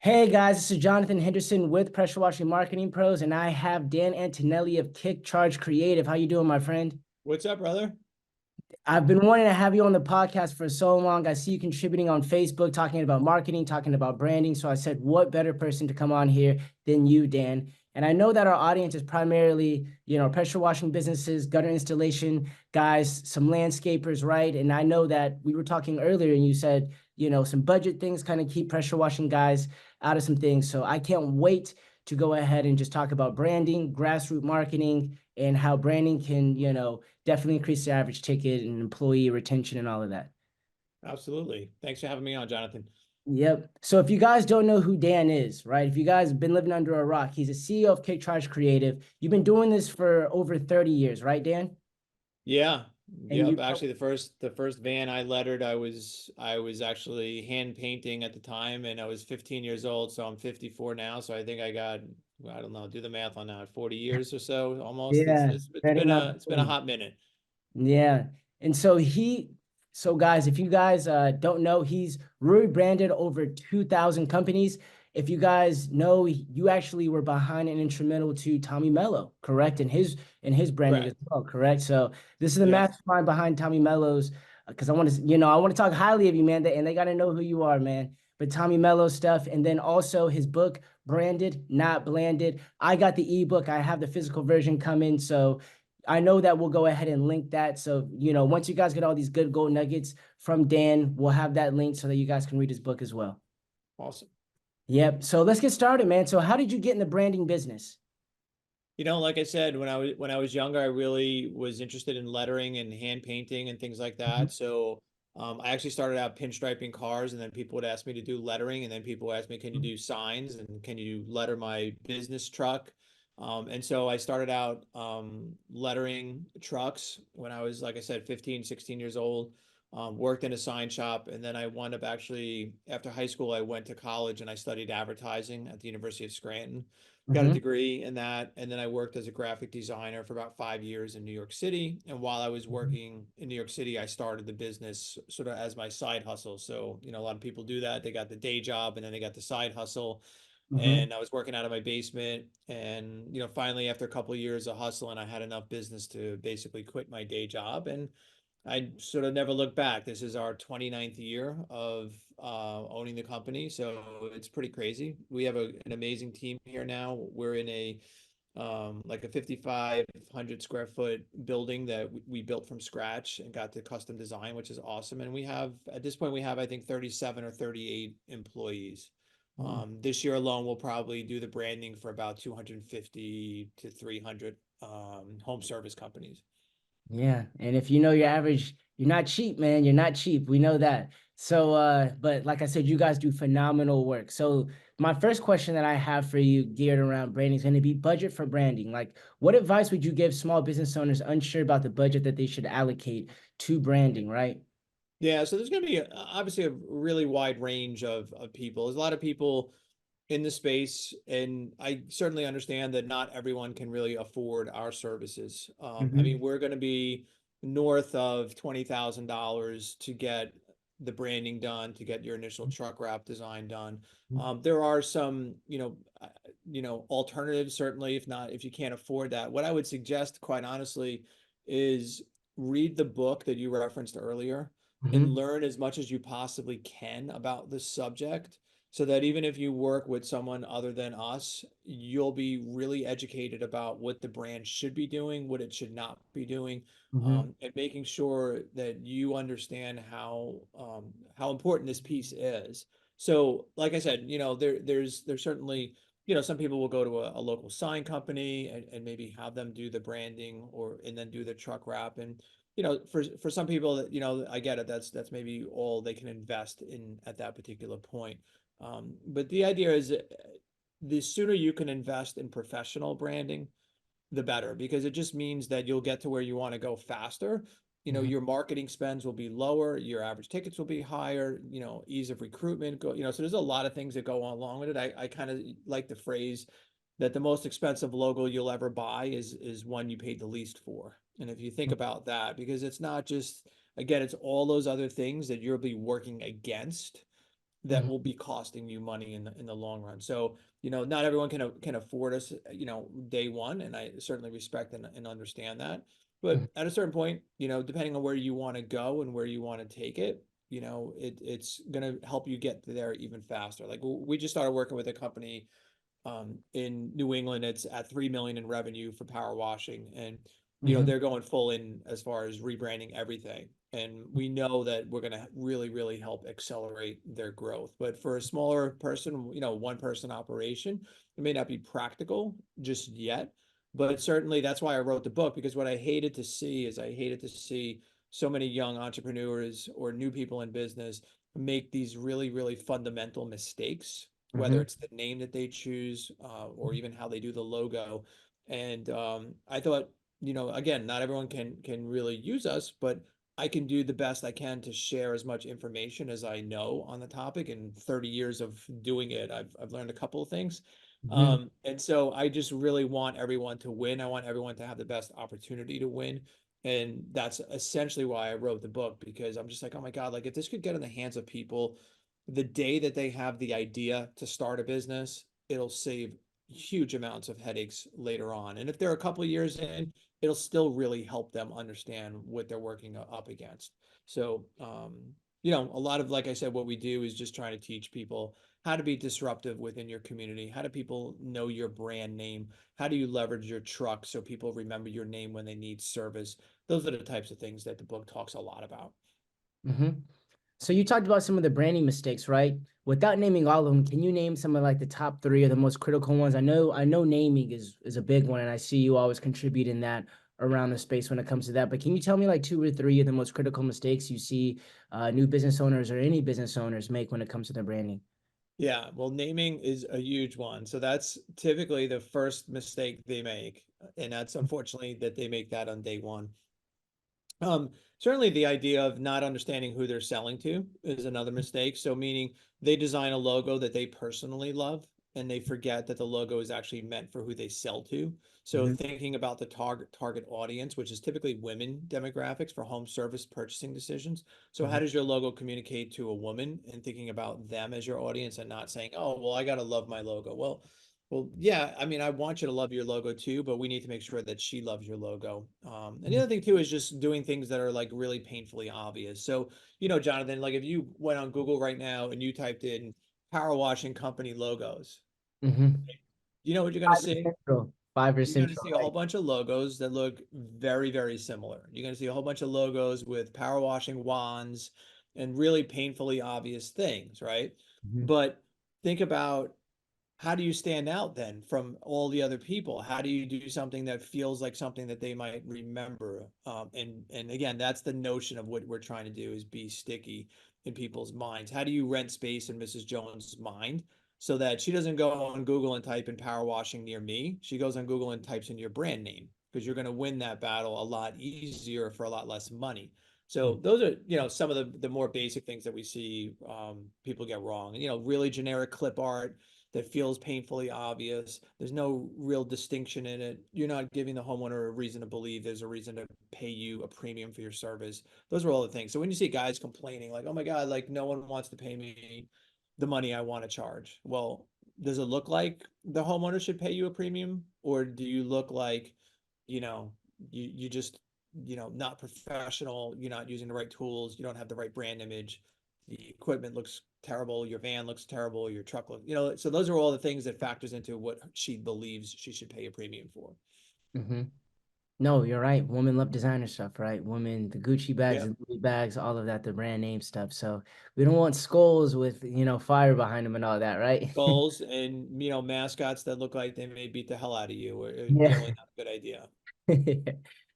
Hey guys, this is Jonathan Henderson with Pressure Washing Marketing Pros, and I have Dan Antonelli of Kickcharge Creative. How you doing, my friend? What's up, brother? I've been wanting to have you on the podcast for so long. I see you contributing on Facebook, talking about marketing, talking about branding. So I said, what better person to come on here than you, Dan? And I know that our audience is primarily, pressure washing businesses, gutter installation guys, some landscapers, right? And I know that we were talking earlier and you said, some budget things kind of keep pressure washing guys out of some things. So I can't wait to go ahead and just talk about branding, grassroots marketing, and how branding can, definitely increase the average ticket and employee retention and all of that. Absolutely. Thanks for having me on, Jonathan. Yep. So if you guys don't know who Dan is, right? If you guys have been living under a rock, he's a CEO of Kickcharge Creative. You've been doing this for over 30 years, right, Dan? Yeah. And Yep. you, Actually, the first van I lettered, I was actually hand painting at the time, and I was 15 years old. So I'm 54 now. So I think I got, I don't know, do the math on that, 40 years or so almost. It's yeah, it's it's turning been up a the it's been a 20. hot minute. Yeah. And so guys, if you guys don't know, he's rebranded over 2,000 companies. If you guys know, you actually were behind and instrumental to Tommy Mello, correct? In his branding as Correct. well, correct? So this is the Yep. mastermind behind Tommy Mello's, because I want to talk highly of you, man, and they got to know who you are, man. But Tommy Mello stuff, and then also his book, Branded, Not Blanded. I got the ebook. I have the physical version coming. So I know that we'll go ahead and link that. So, once you guys get all these good gold nuggets from Dan, we'll have that link so that you guys can read his book as well. Awesome. Yep. So let's get started, man. So how did you get in the branding business? Like I said, when I was younger, I really was interested in lettering and hand painting and things like Mhm. that. So I actually started out pinstriping cars, and then people would ask me to do lettering, and then people would ask me, "Can you do signs and can you letter my business truck?" And so I started out lettering trucks when I was, like I said, 15, 16 years old. Worked in a sign shop, and then I wound up actually after high school, I went to college and I studied advertising at the University of Scranton, got a Mhm. degree in that, and then I worked as a graphic designer for about 5 years in New York City. And while I was Mhm. working in New York City, I started the business sort of as my side hustle. So, a lot of people do that. They got the day job and then they got the side hustle. Mhm. And I was working out of my basement. And, finally, after a couple of years of hustling, I had enough business to basically quit my day job. And I sort of never look back. This is our 29th year of owning the company, so it's pretty crazy. We have an amazing team here now. We're in a like a 5,500 square foot building that we built from scratch and got the custom design, which is awesome. And we have at this point we have I think 37 or 38 employees. Mhm. This year alone, we'll probably do the branding for about 250 to 300 home service companies. Yeah. And if you know your average, you're not cheap, man. You're not cheap. We know that. So, but like I said, you guys do phenomenal work. So my first question that I have for you geared around branding is going to be budget for branding. Like, what advice would you give small business owners unsure about the budget that they should allocate to branding, right? Yeah, so there's going to be obviously a really wide range of people. There's a lot of people in the space, and I certainly understand that not everyone can really afford our services. I Mm-hmm. mean, we're going to be north of $20,000 to get the branding done, to get your initial truck wrap design done. There are some, alternatives certainly. If you can't afford that, what I would suggest, quite honestly, is read the book that you referenced earlier and Mm-hmm. learn as much as you possibly can about the subject so that even if you work with someone other than us, you'll be really educated about what the brand should be doing, what it should not be doing, Mm-hmm. and making sure that you understand how important this piece is. So, like I said, there's certainly, some people will go to a local sign company and maybe have them do the branding or and then do the truck wrap. And for some people that I get it, that's maybe all they can invest in at that particular point. But the idea is the sooner you can invest in professional branding, the better, because it just means that you'll get to where you want to go faster. Mm-hmm. Your marketing spends will be lower, your average tickets will be higher, ease of recruitment so there's a lot of things that go along with it. I kind of like the phrase that the most expensive logo you'll ever buy is one you paid the least for. And if you think about that, because it's not just, again, it's all those other things that you'll be working against that will be costing you money in the long run. So, not everyone can afford us, day one, and I certainly respect and understand that. But at a certain point, depending on where you want to go and where you want to take it, it's going to help you get there even faster. Like we just started working with a company in New England. It's at 3 million in revenue for power washing, and they're going full in as far as rebranding everything. And we know that we're going to really, really help accelerate their growth. But for a smaller person, one person operation, it may not be practical just yet. But certainly that's why I wrote the book, because what I hated to see is I hated to see so many young entrepreneurs or new people in business make these really, really fundamental mistakes, whether Hmm. it's the name that they choose, or even how they do the logo. And I thought, again, not everyone can really use us, but I can do the best I can to share as much information as I know on the topic. In 30 years of doing it, I've learned a couple of things. Hmm. And so I just really want everyone to win. I want everyone to have the best opportunity to win. And that's essentially why I wrote the book, because I'm just like, oh my God, like if this could get in the hands of people the day that they have the idea to start a business, it'll save huge amounts of headaches later on. And if they're a couple of years in, it'll still really help them understand what they're working up against. So, a lot of, like I said, what we do is just trying to teach people how to be disruptive within your community. How do people know your brand name? How do you leverage your truck so people remember your name when they need service? Those are the types of things that the book talks a lot about. Hmm. So you talked about some of the branding mistakes, right? Without naming all of them, can you name some of like the top three or the most critical ones? I know naming is a big one, and I see you always contribute in that around the space when it comes to that. But can you tell me like two or three of the most critical mistakes you see new business owners or any business owners make when it comes to their branding? Yeah, well, naming is a huge one. So that's typically the first mistake they make. And that's unfortunately that they make that on day one. Certainly the idea of not understanding who they're selling to is another mistake. So meaning they design a logo that they personally love, and they forget that the logo is actually meant for who they sell to. So Hmm. thinking about the target audience, which is typically women demographics for home service purchasing decisions. So how Hmm. does your logo communicate to a woman, and thinking about them as your audience and not saying, "Oh, well, I got to love my logo." Well, yeah, I mean, I want you to love your logo too, but we need to make sure that she loves your logo. And the other thing too is just doing things that are like really painfully obvious. So, Jonathan, like if you went on Google right now and you typed in power washing company logos, Hmm. you know what you're going to see? Fiverr You're going to Central, see a whole right? bunch of logos that look very, very similar. You're going to see a whole bunch of logos with power washing wands and really painfully obvious things, right? Hmm. But think about, how do you stand out then from all the other people? How do you do something that feels like something that they might remember? And again, that's the notion of what we're trying to do, is be sticky in people's minds. How do you rent space in Mrs. Jones's mind so that she doesn't go on Google and type in power washing near me? She goes on Google and types in your brand name, because you're going to win that battle a lot easier for a lot less money. So those are, some of the more basic things that we see people get wrong. And, really generic clip art that feels painfully obvious. There's no real distinction in it. You're not giving the homeowner a reason to believe there's a reason to pay you a premium for your service. Those are all the things. So when you see guys complaining like, "Oh my God, like no one wants to pay me the money I want to charge." Well, does it look like the homeowner should pay you a premium, or do you look like, you know, you just, not professional, you're not using the right tools, you don't have the right brand image, the equipment looks terrible, your van looks terrible, your truck looks, so those are all the things that factors into what she believes she should pay a premium for. Hmm. No, you're right. Women love designer stuff, right? Women, the Gucci bags, Yeah. the Louis bags, all of that, the brand name stuff. So we don't want skulls with, fire behind them and all that, right? Goals and, mascots that look like they may beat the hell out of you are Yeah. generally not a good idea.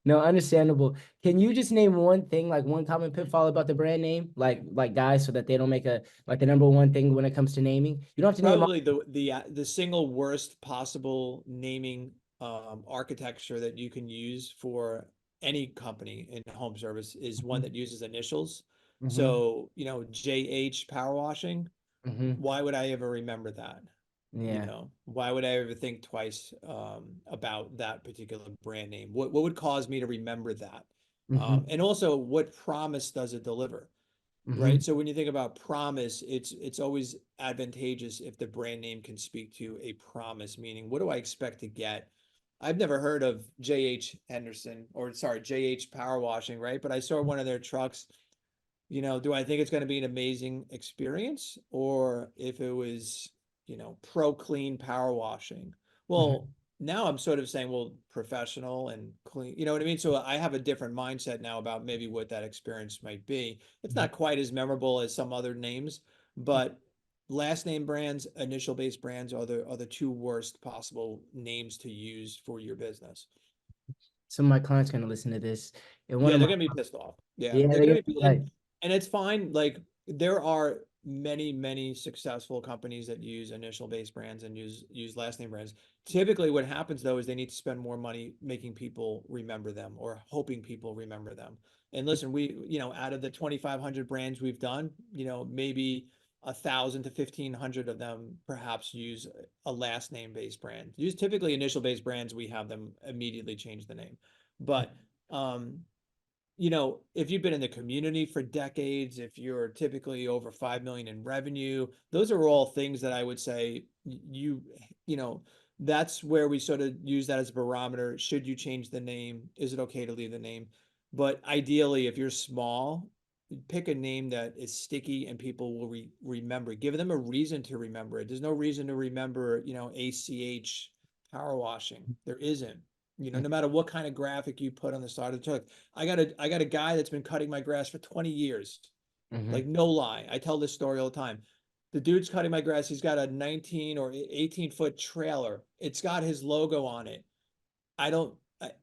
No, understandable. Can you just name one thing, like one common pitfall about the brand name, like guys, so that they don't make a like the number one thing when it comes to naming? You don't have to name all. Probably the single worst possible naming architecture that you can use for any company in home service is one that uses initials. Hmm. So, JH power washing. Hmm. Why would I ever remember that? Yeah. Why would I ever think twice about that particular brand name? What would cause me to remember that? Hmm. And also, what promise does it deliver? right? Mm-hmm. So when you think about promise, it's always advantageous if the brand name can speak to a promise, meaning what do I expect to get? I've never heard of JH Henderson, or sorry, JH Power Washing, right? But I saw one of their trucks. Do I think it's going to be an amazing experience? Or if it was, pro clean power washing? Mm-hmm. Well, now I'm sort of saying, well, professional and clean, you know what I mean? So I have a different mindset now about maybe what that experience might be. It's not quite as memorable as some other names, but last name brands, initial base brands are the two worst possible names to use for your business. Some of my clients gonna listen to this, and one Yeah, of they're my gonna be pissed off. Yeah, yeah, they're they're gonna gonna be, be like, and it's fine. Like there are many, many successful companies that use initial base brands and use last name brands. Typically, what happens though is they need to spend more money making people remember them or hoping people remember them. And listen, out of the 2,500 brands we've done, maybe 1,000 to 1,500 of them perhaps use a last name based brand. Use typically initial based brands, we have them immediately change the name. But um, if you've been in the community for decades, if you're typically over 5 million in revenue, those are all things that I would say you know, that's where we sort of use that as a barometer. Should you change the name? Is it okay to leave the name? But ideally, if you're small, pick a name that is sticky and people will remember. Give them a reason to remember it. There's no reason to remember, ACH power washing. There isn't. No matter what kind of graphic you put on the side of the truck. I got a guy that's been cutting my grass for 20 years. mm-hmm. Like no lie. I tell this story all the time. The dude's cutting my grass. He's got a 19 or 18-foot trailer. It's got his logo on it. I don't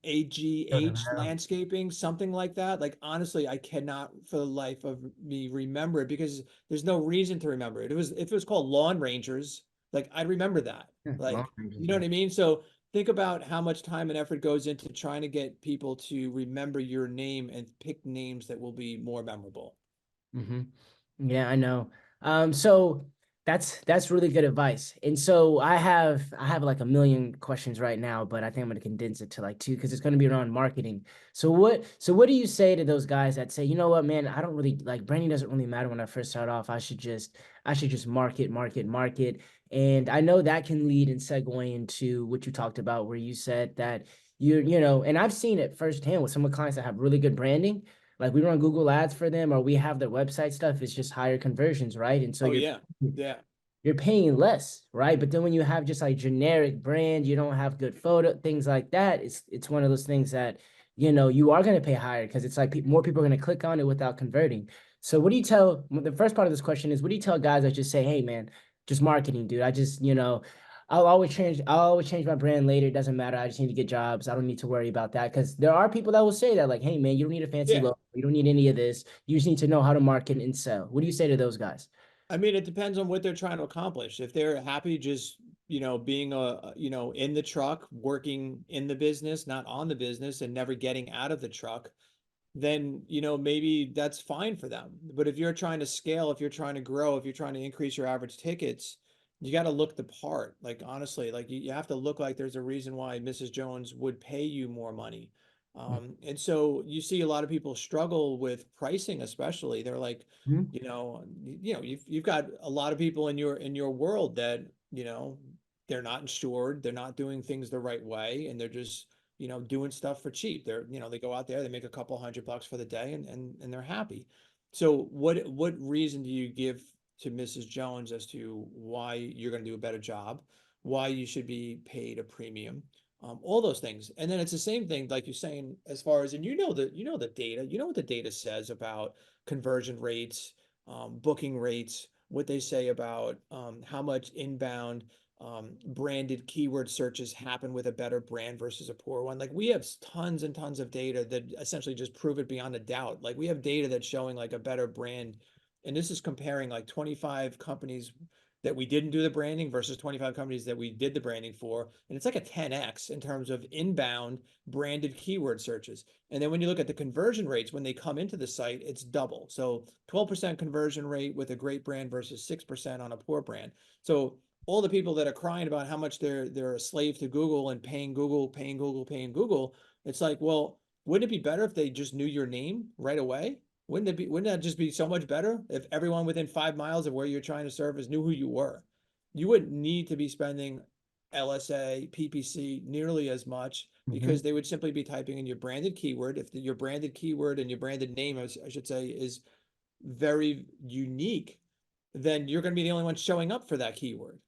AGH landscaping, something like that. Like honestly, I cannot for the life of me remember it because there's no reason to remember it. It was if it was called Lawn Rangers, like I'd remember that. Long Like, you ranges, know yeah. what I mean? So think about how much time and effort goes into trying to get people to remember your name and pick names that will be more memorable. Mm-hmm. Yeah, I know. So that's really good advice. And so I have like a million questions right now, but I think I'm gonna condense it to like two because it's gonna be around marketing. So what do you say to those guys that say, you know what, man, I don't really like branding doesn't really matter when I first start off. I should just market, market, market. And I know that can lead and segue into what you talked about where you said that and I've seen it firsthand with some of the clients that have really good branding like we run Google ads for them or we have their website stuff, it's just higher conversions, right? And so Oh you're yeah. Yeah. you're paying less, right? But then when you have just like generic brand, you don't have good photo, things like that, it's one of those things that you are going to pay higher because it's like more people are going to click on it without converting. So what do you tell the first part of this question is what do you tell guys that just say, hey man, just marketing, dude. I just, I'll always change my brand later. It doesn't matter. I just need to get jobs. I don't need to worry about that. Because there are people that will say that, like, hey man, you don't need a fancy Yeah. logo. You don't need any of this. You just need to know how to market and sell. What do you say to those guys? I mean, it depends on what they're trying to accomplish. If they're happy just, being in the truck, working in the business, not on the business and never getting out of the truck, then, maybe that's fine for them. But if you're trying to scale, if you're trying to grow, if you're trying to increase your average tickets, you got to look the part. Like honestly, like you have to look like there's a reason why Mrs. Jones would pay you more money. And so you see a lot of people struggle with pricing, especially. They're like, Mhm. you've got a lot of people in your world that, they're not insured, they're not doing things the right way, and they're just doing stuff for cheap. They go out there, they make a couple $100 for the day and they're happy. So what reason do you give to Mrs. Jones as to why you're going to do a better job, why you should be paid a premium, all those things. And then it's the same thing, like you're saying, as far as, and the data, what the data says about conversion rates, booking rates, what they say about how much inbound branded keyword searches happen with a better brand versus a poor one. Like we have tons and tons of data that essentially just prove it beyond a doubt. Like we have data that's showing like a better brand, and this is comparing like 25 companies that we didn't do the branding versus 25 companies that we did the branding for. And it's like a 10x in terms of inbound branded keyword searches. And then when you look at the conversion rates, when they come into the site, it's double. So 12% conversion rate with a great brand versus 6% on a poor brand. So all the people that are crying about how much they're a slave to Google and paying Google, paying Google, paying Google, it's like, well, wouldn't it be better if they just knew your name right away? Wouldn't that just be so much better if everyone within 5 miles of where you're trying to service knew who you were? You wouldn't need to be spending LSA, PPC nearly as much Hmm. because they would simply be typing in your branded keyword. If your branded keyword and your branded name, I should say, is very unique, then you're going to be the only one showing up for that keyword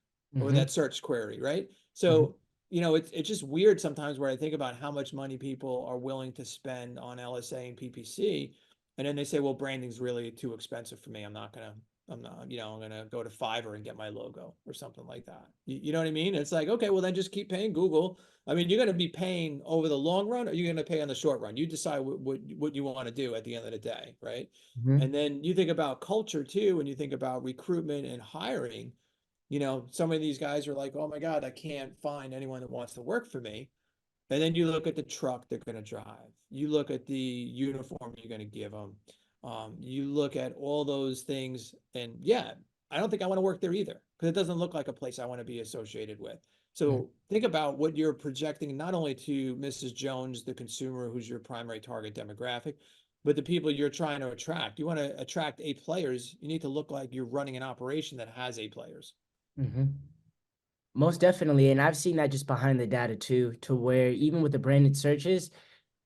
or Hmm. that search query, right? Hmm. So, it's just weird sometimes where I think about how much money people are willing to spend on LSA and PPC, and then they say, well, branding's really too expensive for me. I'm not, I'm gonna go to Fiverr and get my logo or something like that. You know what I mean? It's like, okay, well then just keep paying Google. I mean, you're gonna be paying over the long run, or you're gonna pay on the short run. You decide what you want to do at the end of the day, right? And Hmm. then you think about culture too, and you think about recruitment and hiring. Some of these guys are like, oh my God, I can't find anyone that wants to work for me. And then you look at the truck they're going to drive. You look at the uniform you're going to give them. You look at all those things. And yeah, I don't think I want to work there either because it doesn't look like a place I want to be associated with. So think about what you're projecting, not only to Mrs. Jones, the consumer who's your primary target demographic, but the people you're trying to attract. You want to attract A players, you need to look like you're running an operation that has A players. Hmm. Most definitely. And I've seen that just behind the data too, to where even with the branded searches,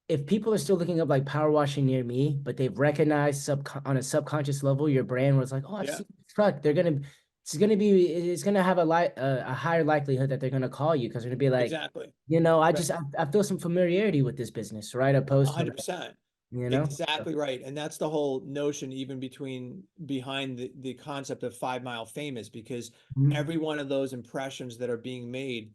if people are still looking up like power washing near me, but they've recognized on a subconscious level your brand was like, oh, I've Yeah, seen this truck. It's gonna have a higher likelihood that they're gonna call you because they're gonna be like, exactly. I feel some familiarity with this business, right? A Opposed to hundred like, percent. you know. So, Exactly right. And that's the whole notion, even behind the concept of 5 Mile Famous, because mhm, every one of those impressions that are being made,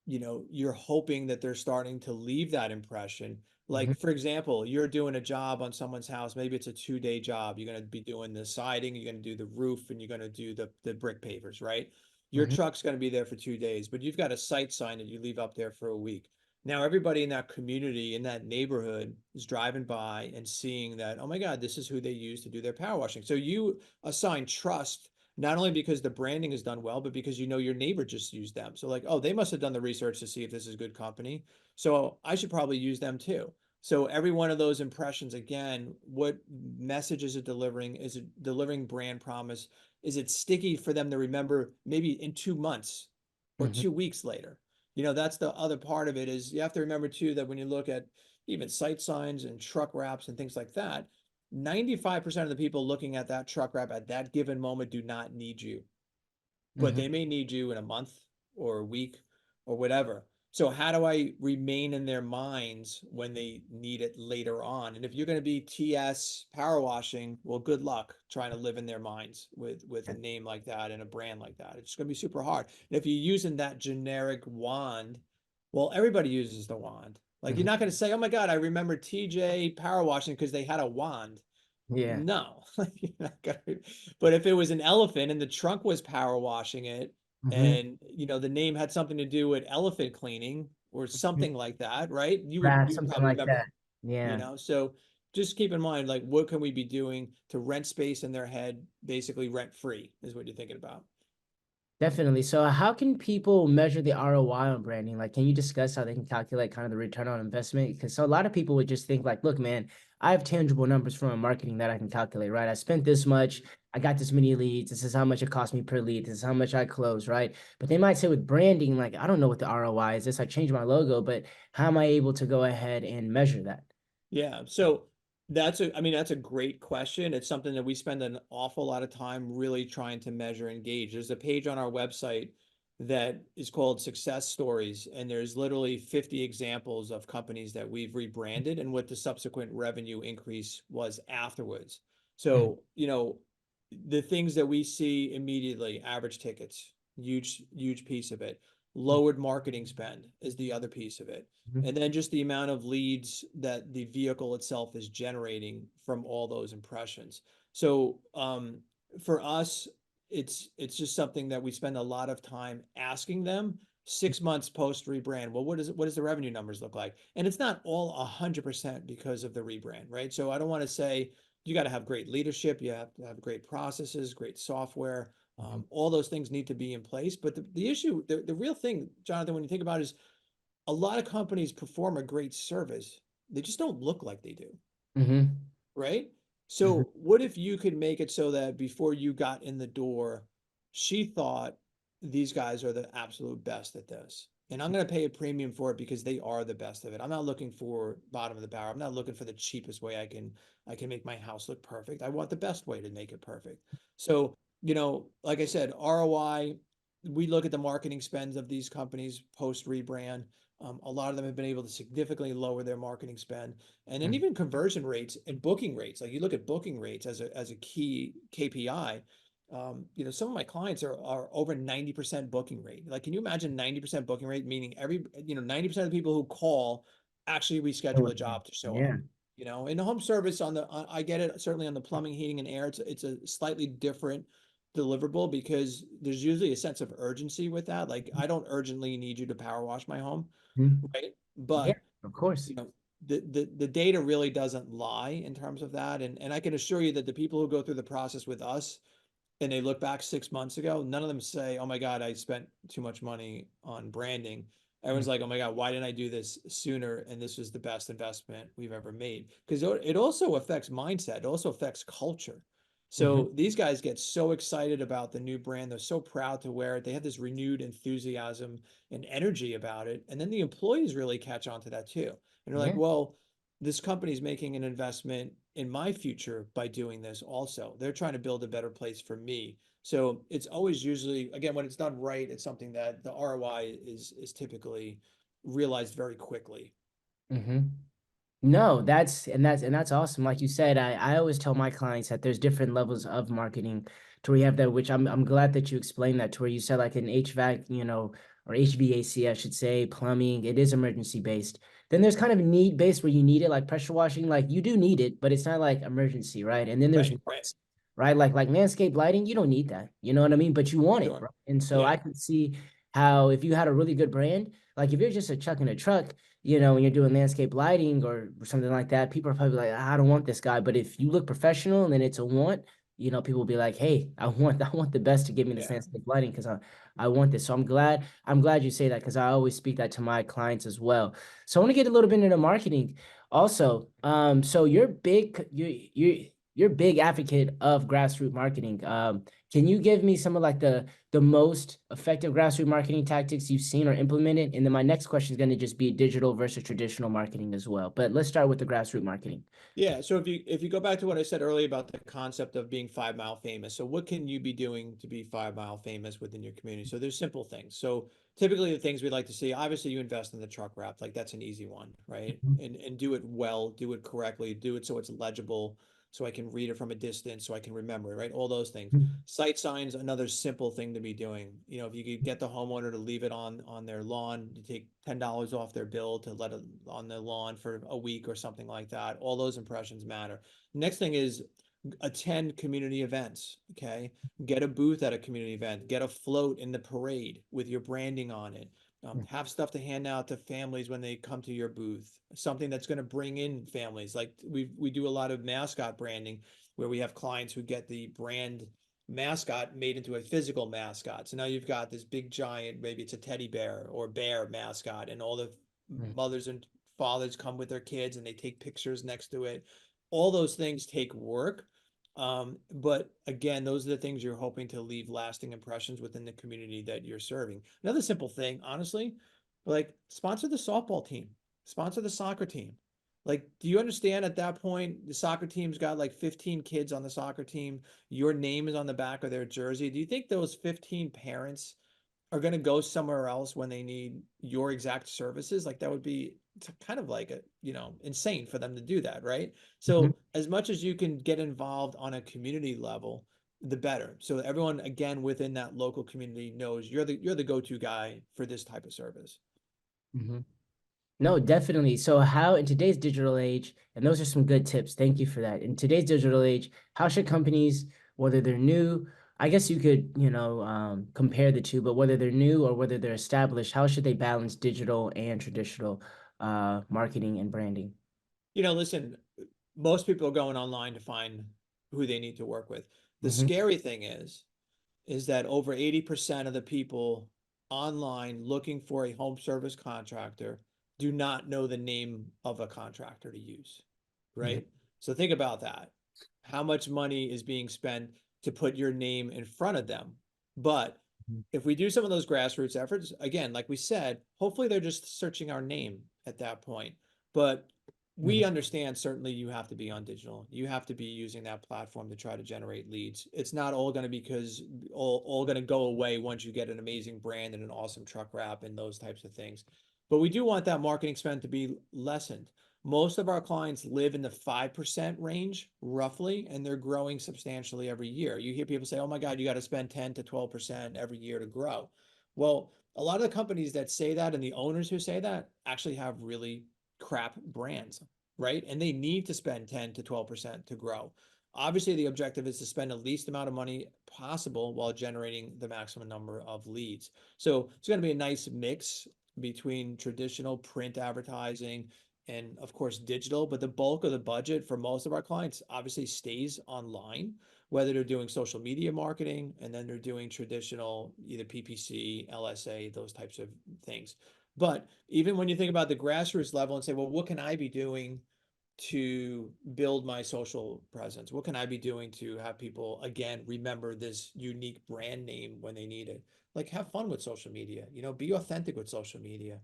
you're hoping that they're starting to leave that impression. mhm, Like, for example, you're doing a job on someone's house. Maybe it's a 2-day job. You're going to be doing the siding, you're going to do the roof, and you're going to do the brick pavers, right? Your mhm, truck's going to be there for 2 days, but you've got a site sign that you leave up there for a week. Now, everybody in that community, in that neighborhood, is driving by and seeing that, oh my God, this is who they use to do their power washing. So you assign trust not only because the branding is done well, but because your neighbor just used them. So like, oh, they must have done the research to see if this is good company. So I should probably use them too. So every one of those impressions, again, what message is it delivering? Is it delivering brand promise? Is it sticky for them to remember maybe in 2 months or mhm, 2 weeks later? That's the other part of it is you have to remember too that when you look at even site signs and truck wraps and things like that, 95% of the people looking at that truck wrap at that given moment do not need you, but mhm, they may need you in a month or a week or whatever. So how do I remain in their minds when they need it later on? And if you're going to be TS power washing, well, good luck trying to live in their minds with a name like that and a brand like that. It's going to be super hard. And if you're using that generic wand, well, everybody uses the wand. Like you're mhm. not going to say, "Oh my God, I remember TJ power washing because they had a wand." Yeah. No, you're not gonna. But if it was an elephant and the trunk was power washing it, Hmm. and the name had something to do with elephant cleaning or something like that, right? Right, You'd something probably like remember, that. Yeah. So just keep in mind, like, what can we be doing to rent space in their head, basically rent free, is what you're thinking about. Definitely. So how can people measure the ROI on branding? Like, can you discuss how they can calculate kind of the return on investment? Because so a lot of people would just think like, look, man, I have tangible numbers from my marketing that I can calculate, right? I spent this much, I got this many leads, this is how much it cost me per lead, this is how much I close, right? But they might say with branding, like, I don't know what the ROI is. This, I changed my logo, but how am I able to go ahead and measure that? Yeah, so I mean, that's a great question. It's something that we spend an awful lot of time really trying to measure and gauge. There's a page on our website that is called Success Stories, and there's literally 50 examples of companies that we've rebranded and what the subsequent revenue increase was afterwards. Mhm, So, the things that we see immediately, average tickets, huge, huge piece of it. Lowered marketing spend is the other piece of it, mhm, and then just the amount of leads that the vehicle itself is generating from all those impressions. So for us, it's just something that we spend a lot of time asking them 6 months post rebrand. Well, what does the revenue numbers look like? And it's not all 100% because of the rebrand, right? So I don't want to say you got to have great leadership, you have to have great processes, great software. mhm, All those things need to be in place. But the issue, the real thing, Jonathan, when you think about it, is a lot of companies perform a great service. They just don't look like they do, mhm, right? Mhm. So what if you could make it so that before you got in the door, she thought these guys are the absolute best at this. And I'm going to pay a premium for it because they are the best of it. I'm not looking for bottom of the barrel. I'm not looking for the cheapest way I can make my house look perfect. I want the best way to make it perfect. So, like I said, ROI, we look at the marketing spends of these companies post rebrand. A lot of them have been able to significantly lower their marketing spend, and then Mhm. even conversion rates and booking rates. Like you look at booking rates as a key KPI. Some of my clients are over 90% booking rate. Like, can you imagine 90% booking rate, meaning 90% of the people who call actually reschedule a job to show up? Yeah. In the home service I get it, certainly on the plumbing, heating, and air, it's a slightly different deliverable because there's usually a sense of urgency with that. Like, I don't urgently need you to power wash my home, Mhm. right? Yeah, But of course. the data really doesn't lie in terms of that. And I can assure you that the people who go through the process with us and they look back 6 months ago, none of them say, "Oh my God, I spent too much money on branding." Everyone's Mhm. like, "Oh my God, why didn't I do this sooner? And this was the best investment we've ever made." Because it also affects mindset. It also affects culture. Mhm. So these guys get so excited about the new brand. They're so proud to wear it. They have this renewed enthusiasm and energy about it. And then the employees really catch on to that too. And they're like, Yeah. well, this company's making an investment in my future by doing this also. They're trying to build a better place for me. So it's always usually, again, when it's done right, it's something that the ROI is typically realized very quickly. Mhm. No, that's awesome. Like you said, I always tell my clients that there's different levels of marketing to where you have that, which I'm glad that you explained that to where you said like an HVAC, or HVAC, I should say, plumbing, it is emergency based. Then there's kind of need based where you need it, like pressure washing, like you do need it, but it's not like emergency, right? And then there's Right, right. wants, right? Like landscape lighting, you don't need that. You know what I mean? But you want it, Sure. right? And so Yeah. I can see how if you had a really good brand, like if you're just a chuck in a truck, when you're doing landscape lighting or something like that, people are probably like, I don't want this guy. But if you look professional and then it's a want, people will be like, hey, I want the best to give me this Yeah. landscape lighting because I want this. So I'm glad you say that because I always speak that to my clients as well. So I want to get a little bit into marketing also. So you're big advocate of grassroots marketing. Can you give me some of like the most effective grassroots marketing tactics you've seen or implemented? And then my next question is going to just be digital versus traditional marketing as well. But let's start with the grassroots marketing. Yeah, so if you go back to what I said earlier about the concept of being 5 mile famous, so what can you be doing to be 5 mile famous within your community? So there's simple things. So typically the things we like to see, obviously you invest in the truck wrap, like that's an easy one, right? Mhm. And do it well, do it correctly, do it so it's legible, so I can read it from a distance, so I can remember it, right? All those things. Site signs, another simple thing to be doing. If you could get the homeowner to leave it on their lawn, you take $10 off their bill to let it on their lawn for a week or something like that. All those impressions matter. Next thing is attend community events. Okay. Get a booth at a community event, get a float in the parade with your branding on it. Have stuff to hand out to families when they come to your booth, something that's going to bring in families. Like we do a lot of mascot branding where we have clients who get the brand mascot made into a physical mascot. So now you've got this big giant, maybe it's a teddy bear or bear mascot, and all the mothers and fathers come with their kids and they take pictures next to it. All those things take work. But again, those are the things you're hoping to leave lasting impressions within the community that you're serving. Another simple thing, honestly, like sponsor the softball team, sponsor the soccer team. Like, do you understand at that point, the soccer team's got like 15 kids on the soccer team. Your name is on the back of their jersey. Do you think those 15 parents are going to go somewhere else when they need your exact services? Like that would be kind of like insane for them to do that, right? Mhm. So as much as you can get involved on a community level, the better. So everyone again within that local community knows you're the go-to guy for this type of service. Mhm. No, definitely. So how in today's digital age, and those are some good tips. Thank you for that. In today's digital age, how should companies, whether they're new, I guess you could, compare the two, but whether they're new or whether they're established, how should they balance digital and traditional marketing and branding? Listen, most people are going online to find who they need to work with. The Hmm. scary thing is that over 80% of the people online looking for a home service contractor do not know the name of a contractor to use, Hmm. right? So think about that. how much money is being spent to put your name in front of them. But Mhm. if we do some of those grassroots efforts, again, like we said, hopefully they're just searching our name at that point. But we Mhm. understand certainly you have to be on digital. You have to be using that platform to try to generate leads. It's not all going to be because all going to go away once you get an amazing brand and an awesome truck wrap and those types of things. But we do want that marketing spend to be lessened. Most of our clients live in the 5% range, roughly, and they're growing substantially every year. You hear people say, oh my God, you got to spend 10 to 12% every year to grow. Well, a lot of the companies that say that and the owners who say that actually have really crap brands, right? And they need to spend 10 to 12% to grow. Obviously, the objective is to spend the least amount of money possible while generating the maximum number of leads. So it's going to be a nice mix between traditional print advertising and of course digital, but the bulk of the budget for most of our clients obviously stays online, whether they're doing social media marketing and then they're doing traditional either PPC, LSA, those types of things. But even when you think about the grassroots level and say, well, what can I be doing to build my social presence? What can I be doing to have people again remember this unique brand name when they need it? Like have fun with social media, be authentic with social media.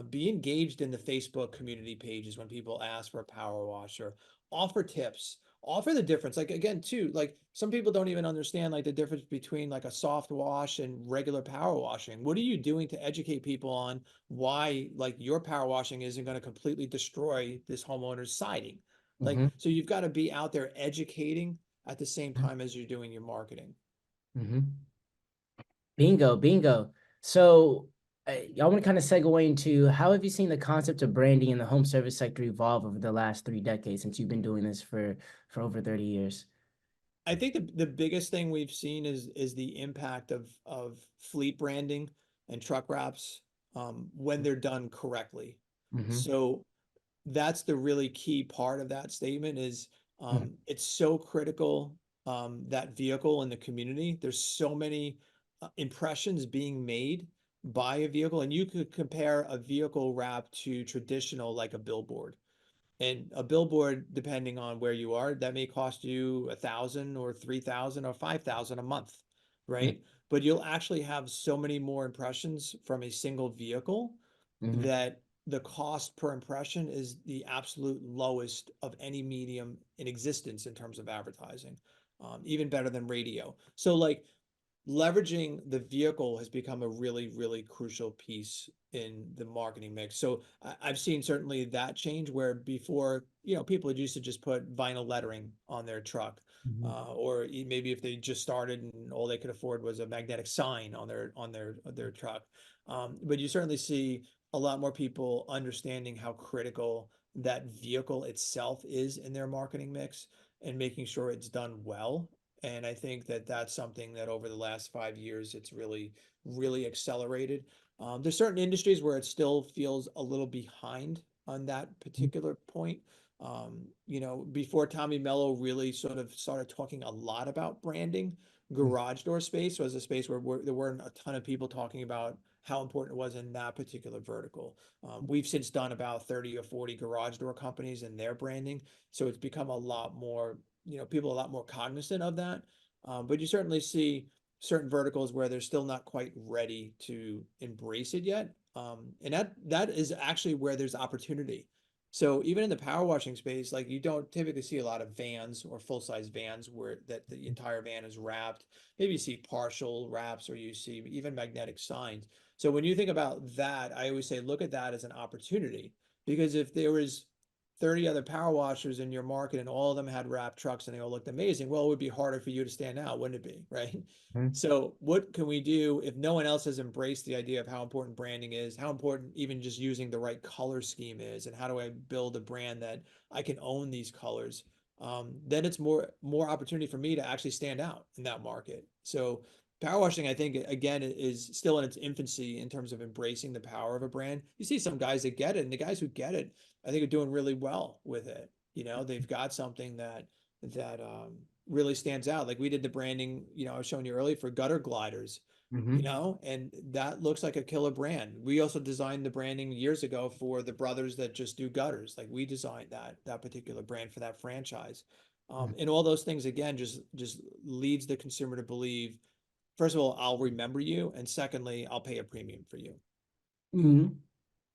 Be engaged in the Facebook community pages when people ask for a power wash or offer tips, offer the difference. Like again, too, like some people don't even understand like the difference between like a soft wash and regular power washing. What are you doing to educate people on why like your power washing isn't going to completely destroy this homeowner's siding? Like, Mhm. so you've got to be out there educating at the same time as you're doing your marketing. Mhm. Bingo, bingo. So, I want to kind of segue into how have you seen the concept of branding in the home service sector evolve over the last 3 decades since you've been doing this for over 30 years? I think the biggest thing we've seen is the impact of fleet branding and truck wraps when they're done correctly. Mm-hmm. So that's the really key part of that statement is Mm-hmm. it's so critical that vehicle in the community. There's so many impressions being made by a vehicle, and you could compare a vehicle wrap to traditional like a billboard. And a billboard, depending on where you are, that may cost you 1,000 or 3,000 or 5,000 a month, right? But you'll actually have so many more impressions from a single vehicle Mm-hmm. that the cost per impression is the absolute lowest of any medium in existence in terms of advertising, even better than radio. So like leveraging the vehicle has become a really, really crucial piece in the marketing mix. So I've seen certainly that change where before, people had used to just put vinyl lettering on their truck. Mm-hmm. Or maybe if they just started and all they could afford was a magnetic sign on their truck. But you certainly see a lot more people understanding how critical that vehicle itself is in their marketing mix and making sure it's done well. And I think that that's something that over the last 5 years, it's really, really accelerated. There's certain industries where it still feels a little behind on that particular point. Before Tommy Mello really sort of started talking a lot about branding, garage door space was a space where there weren't a ton of people talking about how important it was in that particular vertical. We've since done about 30 or 40 garage door companies and their branding. So it's become a lot more, people are a lot more cognizant of that. But you certainly see certain verticals where they're still not quite ready to embrace it yet. And that is actually where there's opportunity. So even in the power washing space, like you don't typically see a lot of vans or full-size vans where that the entire van is wrapped. Maybe you see partial wraps or you see even magnetic signs. So when you think about that, I always say look at that as an opportunity because if there was 30 other power washers in your market and all of them had wrapped trucks and they all looked amazing, well, it would be harder for you to stand out, wouldn't it be? Right. Mm-hmm. So, what can we do if no one else has embraced the idea of how important branding is, how important even just using the right color scheme is, and how do I build a brand that I can own these colors? Then it's more opportunity for me to actually stand out in that market. So, power washing, I think, again, is still in its infancy in terms of embracing the power of a brand. You see some guys that get it, and the guys who get it, I think, are doing really well with it. They've got something that really stands out. Like we did the branding, I was showing you earlier for gutter gliders, Mm-hmm. and that looks like a killer brand. We also designed the branding years ago for the brothers that just do gutters. Like we designed that particular brand for that franchise. And all those things again just leads the consumer to believe, first of all, I'll remember you, and secondly, I'll pay a premium for you. Mm-hmm.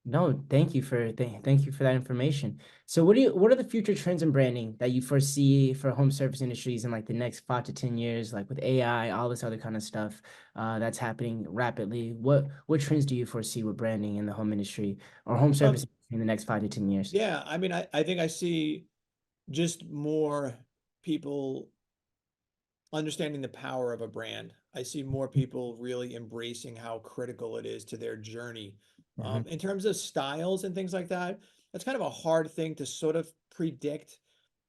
No, thank you for that information. So what are the future trends in branding that you foresee for home service industries in like the next 5 to 10 years, like with AI, all this other kind of stuff that's happening rapidly? What trends do you foresee with branding in the home industry or home service Um, industry in the next 5 to 10 years? yeah, I mean, I think I see just more people understanding the power of a brand. I see more people really embracing how critical it is to their journey. Mm-hmm. In terms of styles and things like that, that's kind of a hard thing to sort of predict.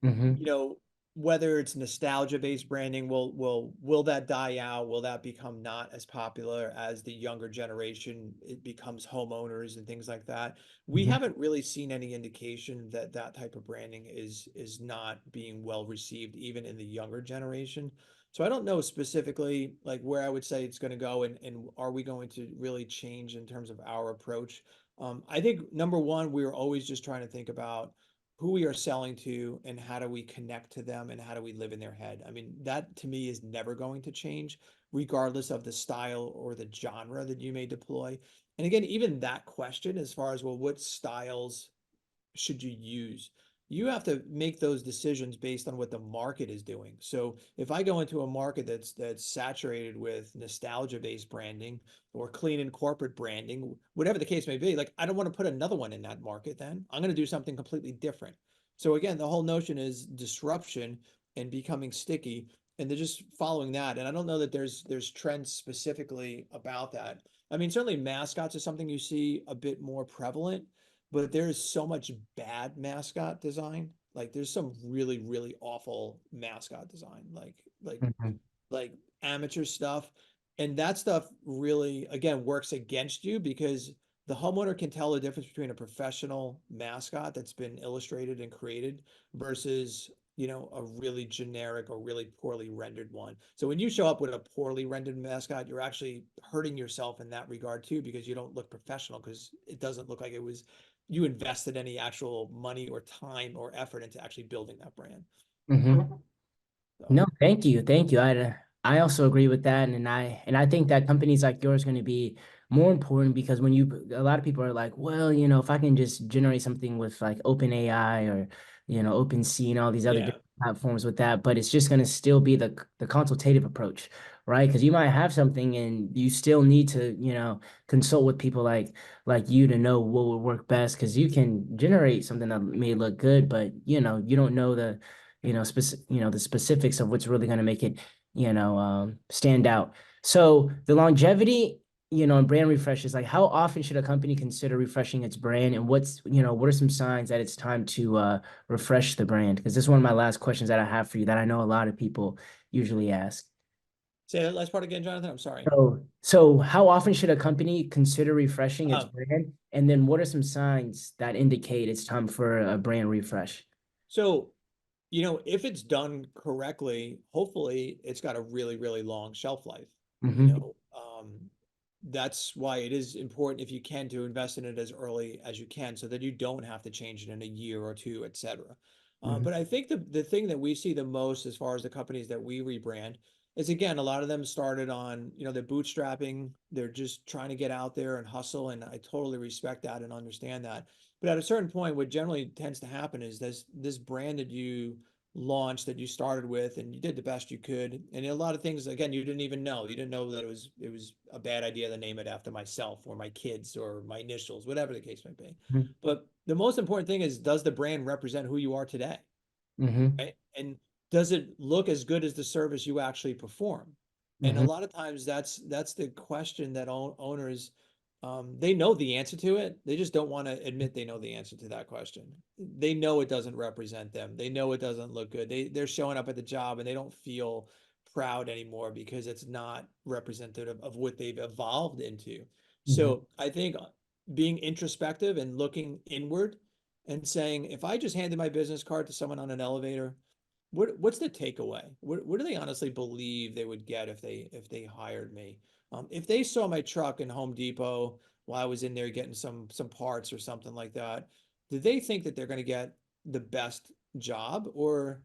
Mm-hmm. You know, whether it's nostalgia based branding, will that die out? Will that become not as popular as the younger generation it becomes homeowners and things like that? We Mm-hmm. haven't really seen any indication that that type of branding is not being well received even in the younger generation. So I don't know specifically like where I would say it's going to go, and are we going to really change in terms of our approach? I think number one, we're always just trying to think about who we are selling to and how do we connect to them and how do we live in their head. I mean, that to me is never going to change, regardless of the style or the genre that you may deploy. And again, even that question, as far as, well, what styles should you use? You have to make those decisions based on what the market is doing. So if I go into a market that's saturated with nostalgia-based branding or clean and corporate branding, whatever the case may be, like I don't want to put another one in that market then. I'm going to do something completely different. So again, the whole notion is disruption and becoming sticky, and they're just following that. And I don't know that there's trends specifically about that. I mean, certainly mascots is something you see a bit more prevalent, but there's so much bad mascot design. Like there's some really, really awful mascot design, like Mm-hmm. like amateur stuff. And that stuff really, again, works against you because the homeowner can tell the difference between a professional mascot that's been illustrated and created versus, a really generic or really poorly rendered one. So when you show up with a poorly rendered mascot, you're actually hurting yourself in that regard too, because you don't look professional because it doesn't look like it was you invested any actual money or time or effort into actually building that brand. Mm-hmm. So No, thank you. Thank you. I also agree with that. And I think that companies like yours going to be more important because a lot of people are like, well, if I can just generate something with like open AI or, OpenSea and all these other yeah. different platforms with that, but it's just going to still be the consultative approach, right? Because you might have something and you still need to, consult with people like you to know what would work best because you can generate something that may look good, but you don't know the specifics of what's really going to make it, stand out. So the longevity, and brand refreshes, like how often should a company consider refreshing its brand and what are some signs that it's time to refresh the brand? Because this is one of my last questions that I have for you that I know a lot of people usually ask. Say that last part again, Jonathan. I'm sorry. So how often should a company consider refreshing its Um, brand? And then what are some signs that indicate it's time for a brand refresh? so if it's done correctly, hopefully it's got a really, really long shelf life. You Mm-hmm. know, that's why it is important if you can to invest in it as early as you can so that you don't have to change it in a year or two, et cetera. Mm-hmm. But I think the thing that we see the most as far as the companies that we rebrand is, again, a lot of them started on, they're bootstrapping, they're just trying to get out there and hustle. And I totally respect that and understand that. But at a certain point, what generally tends to happen is this brand that you launch that you started with and you did the best you could, and a lot of things, again, you didn't even know, you didn't know that it was a bad idea to name it after myself or my kids or my initials, whatever the case might be. But the most important thing is, does the brand represent who you are today? Mm-hmm. Right? And does it look as good as the service you actually perform? And a Mm-hmm. lot of times that's the question that owners, they know the answer to it. They just don't want to admit they know the answer to that question. They know it doesn't represent them. They know it doesn't look good. They're showing up at the job and they don't feel proud anymore because it's not representative of what they've evolved into. Mm-hmm. So I think being introspective and looking inward and saying, if I just handed my business card to someone on an elevator, what's the takeaway? What do they honestly believe they would get if they hired me? If they saw my truck in Home Depot while I was in there getting some parts or something like that, do they think that they're going to get the best job, or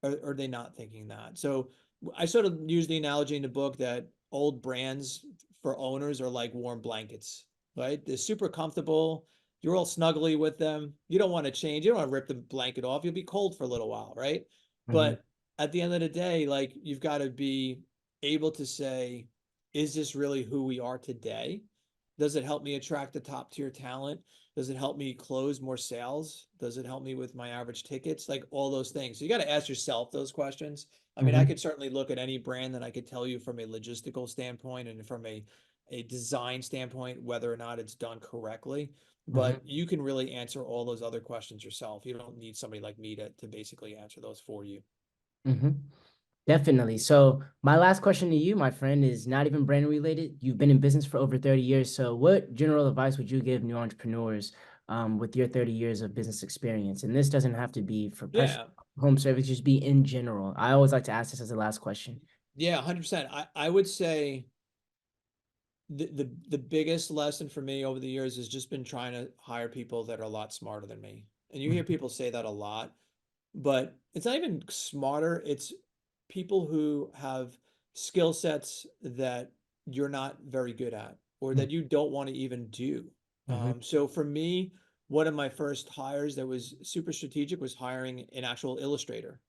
are they not thinking that? So I sort of use the analogy in the book that old brands for owners are like warm blankets, right? They're super comfortable. You're all snuggly with them. You don't want to change. You don't want to rip the blanket off. You'll be cold for a little while, right? Mm-hmm. But at the end of the day, like you've got to be able to say, is this really who we are today? Does it help me attract the top tier talent? Does it help me close more sales? Does it help me with my average tickets? Like all those things. So you got to ask yourself those questions. I mean, I Mm-hmm. could certainly look at any brand that I could tell you from a logistical standpoint and from a design standpoint, whether or not it's done correctly. But Mm-hmm. you can really answer all those other questions yourself. You don't need somebody like me to basically answer those for you. Mm-hmm. Definitely. So my last question to you, my friend, is not even brand related. You've been in business for over 30 years. So what general advice would you give new entrepreneurs with your 30 years of business experience? And this doesn't have to be for personal Yeah. home service, just be in general. I always like to ask this as the last question. Yeah, 100%. I would say the biggest lesson for me over the years has just been trying to hire people that are a lot smarter than me. And you hear Mhm. people say that a lot, but it's not even smarter. It's people who have skill sets that you're not very good at or Mhm. that you don't want to even do. Mhm. So for me, one of my first hires that was super strategic was hiring an actual illustrator.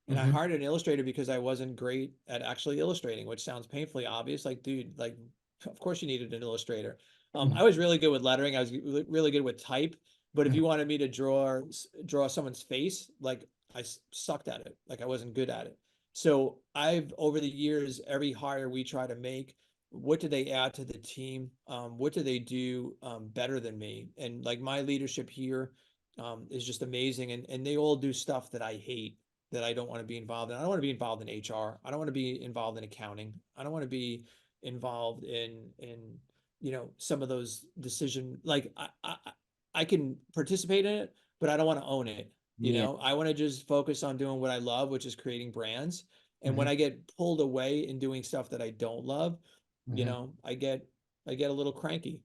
And I Mhm. hired an illustrator because I wasn't great at actually illustrating, which sounds painfully obvious. Like, dude, like, of course you needed an illustrator. Mhm. I was really good with lettering. I was really good with type. But if Mhm. you wanted me to draw someone's face, like I sucked at it. Like I wasn't good at it. So I've over the years, every hire we try to make, what do they add to the team? What do they do better than me? And like my leadership here is just amazing. And they all do stuff that I hate, that I don't want to be involved in. I don't want to be involved in HR. I don't want to be involved in accounting. I don't want to be involved in some of those decision like I can participate in it, but I don't want to own it. Yeah. I want to just focus on doing what I love, which is creating brands. And when Mhm. I get pulled away in doing stuff that I don't love, Mhm. I get a little cranky.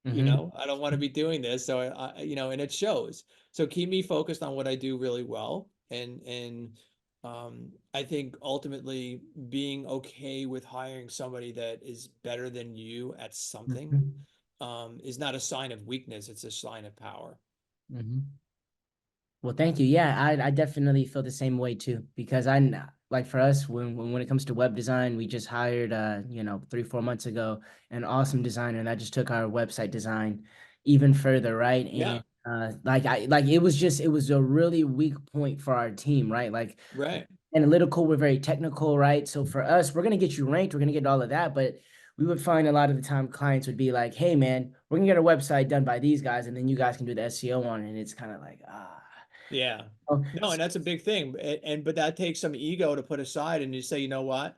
Mhm. I don't want to be doing this. So and it shows. So keep me focused on what I do really well. And I think ultimately being okay with hiring somebody that is better than you at something Mhm. is not a sign of weakness. It's a sign of power. Mhm. Well, thank you. Yeah, I definitely feel the same way too, because like for us, when it comes to web design, we just hired 3, 4 months ago, an awesome designer, and that just took our website design even further, right? Yeah, And like it was a really weak point for our team, right? Like right. analytical, we're very technical, right? So for us, we're gonna get you ranked, we're gonna get all of that, but we would find a lot of the time clients would be like, "Hey, man, we're gonna get a website done by these guys, and then you guys can do the SEO on it." And it's kind of like, ah. Yeah. Oh, No, and that's a big thing. But that takes some ego to put aside and you say, you know what?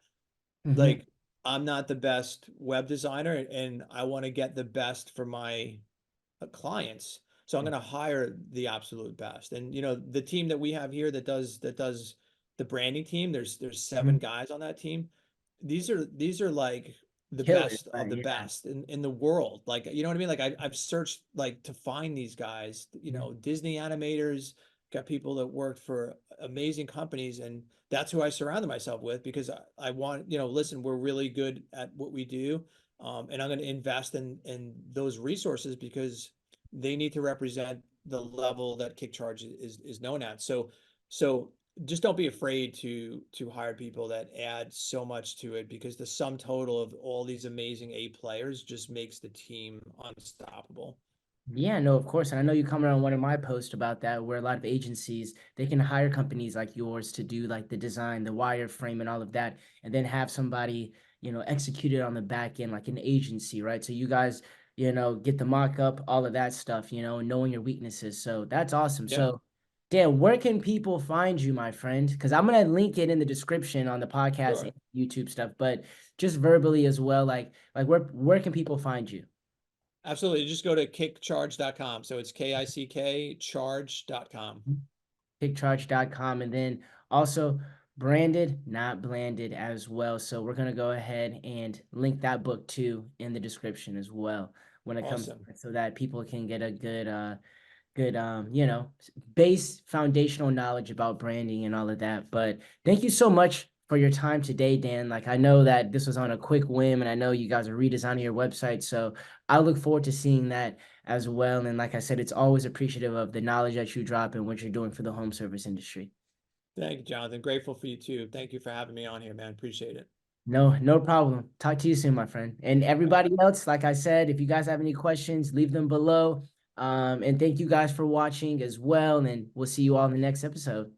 mm-hmm, Like I'm not the best web designer and I want to get the best for my clients. So I'm going to hire the absolute best. And the team that we have here that does the branding team, there's mm-hmm. 7 guys on that team. These are like the Killers, best of right? the Yeah. best in the world. Like, you know what I mean? Like I've searched like to find these guys, Mhm. Disney animators, got people that worked for amazing companies, and that's who I surrounded myself with because I want, listen, we're really good at what we do. And I'm going to invest in those resources because they need to represent the level that Kickcharge is known at. So just don't be afraid to hire people that add so much to it because the sum total of all these amazing A players just makes the team unstoppable. Yeah, no, of course. And I know you commented on one of my posts about that, where a lot of agencies they can hire companies like yours to do like the design, the wireframe, and all of that, and then have somebody, execute it on the back end like an agency, right? So you guys, get the mock up, all of that stuff, knowing your weaknesses. So that's awesome. Yeah, So, Dan, where can people find you, my friend? Because I'm gonna link it in the description on the podcast and sure. YouTube stuff, but just verbally as well, like where can people find you? Absolutely. Just go to kickcharge.com. So it's KICK charge.com. Kickcharge.com, and then also branded, not blanded as well. So we're gonna go ahead and link that book too in the description as well when it comes to Awesome. it, so that people can get a good good, base foundational knowledge about branding and all of that. But thank you so much for your time today, Dan. Like, I know that this was on a quick whim, and I know you guys are redesigning your website, so I look forward to seeing that as well. And like I said, it's always appreciative of the knowledge that you drop and what you're doing for the home service industry. Thank you, Jonathan. Grateful for you too. Thank you for having me on here, man. Appreciate it. No problem. Talk to you soon, my friend. And everybody else, like I said, if you guys have any questions, leave them below. And thank you guys for watching as well. And we'll see you all in the next episode.